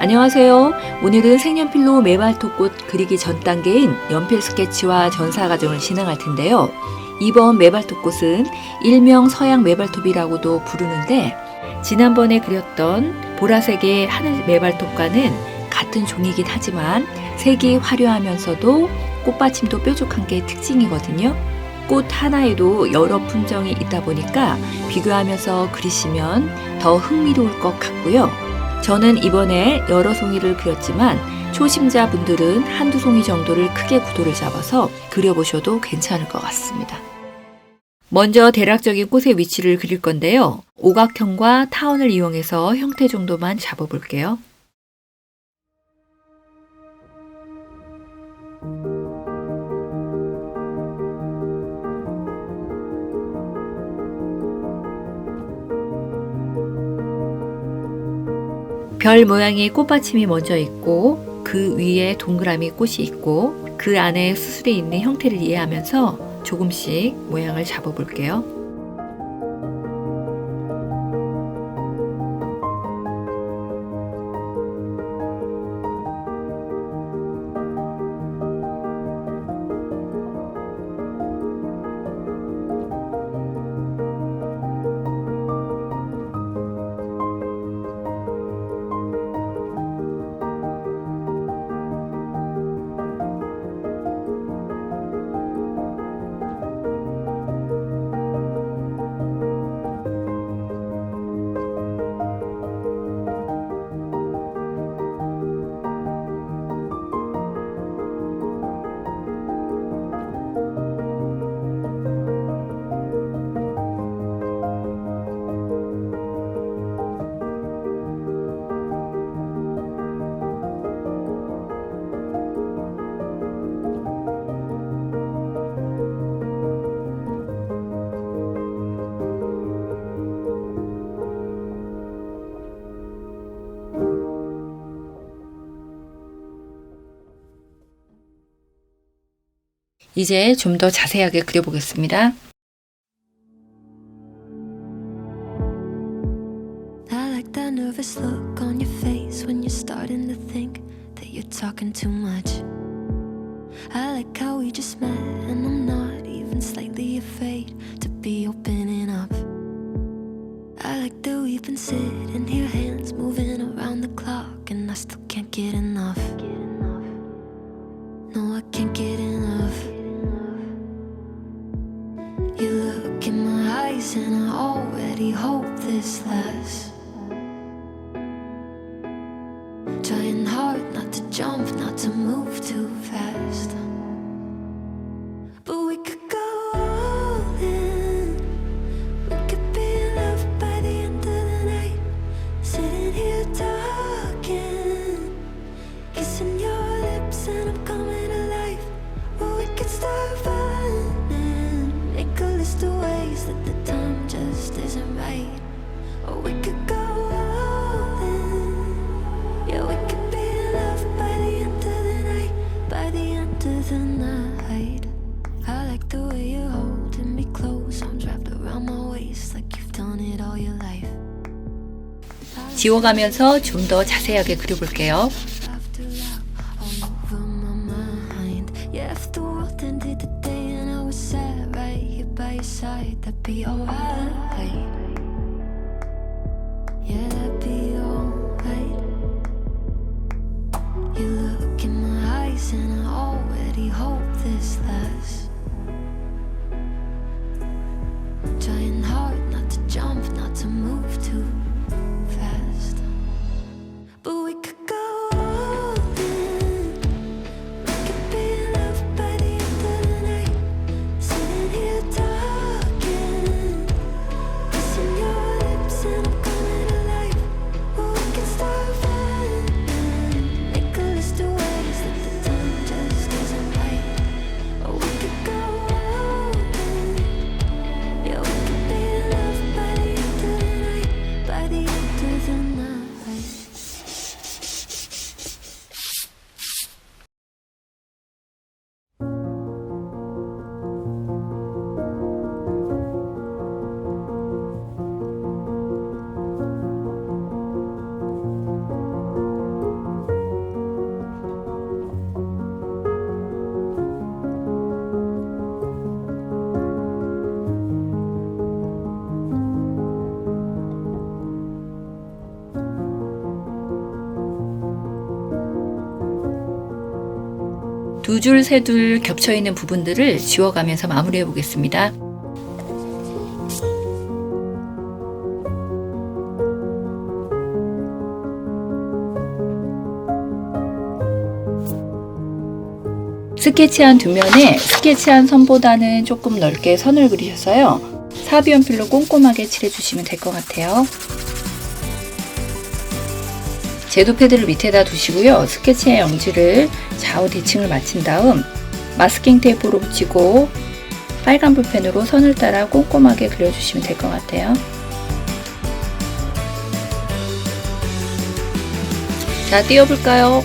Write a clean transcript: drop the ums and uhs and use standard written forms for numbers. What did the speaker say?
안녕하세요. 오늘은 색연필로 메발톱꽃 그리기 전 단계인 연필 스케치와 전사 과정을 진행할 텐데요. 이번 메발톱꽃은 일명 서양 메발톱이라고도 부르는데 지난번에 그렸던 보라색의 하늘 메발톱과는 같은 종이긴 하지만 색이 화려하면서도 꽃받침도 뾰족한 게 특징이거든요. 꽃 하나에도 여러 품종이 있다 보니까 비교하면서 그리시면 더 흥미로울 것 같고요. 저는 이번에 여러 송이를 그렸지만 초심자분들은 한두 송이 정도를 크게 구도를 잡아서 그려보셔도 괜찮을 것 같습니다. 먼저 대략적인 꽃의 위치를 그릴 건데요. 오각형과 타원을 이용해서 형태 정도만 잡아볼게요. 별 모양의 꽃받침이 먼저 있고 그 위에 동그라미 꽃이 있고 그 안에 수술이 있는 형태를 이해하면서 조금씩 모양을 잡아볼게요. 이제 좀 더 자세하게 그려보겠습니다. I like that nervous look on your face when you're starting to think that you're talking too much. I like how we just met and I'm not even slightly afraid to be opening up. I like that we've been sitting here, hands moving around the clock, and I still can't get enough. No, I can't get enough. You look in my eyes and I already hope this lasts. Trying hard not to jump, not to move too fast. But we could go all in. We could be in love by the end of the night. Sitting here talking, kissing your lips and I'm coming alive. Or we could start running, make a list of ways that the time just isn't right. Or we could go all in. Yeah, we could be in love by the end of the night. By the end of the night. I like the way you're holding me close, arms wrapped around my waist like you've done it all your life. 지워가면서 좀 더 자세하게 그려볼게요. After love, all over my mind. Yeah, if the world ended today and I was sat right here by your side, that'd be alright. Yeah, that'd be alright. You look in my eyes and I already hope this lasts. Trying hard not to jump, not to move too fast. But we could go all in. We could be in love by the end of the night. Sitting here talking, 두 줄, 세 줄 겹쳐있는 부분들을 지워가면서 마무리해 보겠습니다. 스케치한 두 면에 스케치한 선보다는 조금 넓게 선을 그리셔서요. 사비 연필로 꼼꼼하게 칠해주시면 될 것 같아요. 제도 패드를 밑에다 두시고요. 스케치의 영지를 좌우 대칭을 마친 다음 마스킹 테이프로 붙이고 빨간 볼펜으로 선을 따라 꼼꼼하게 그려주시면 될 것 같아요. 자, 띄워볼까요?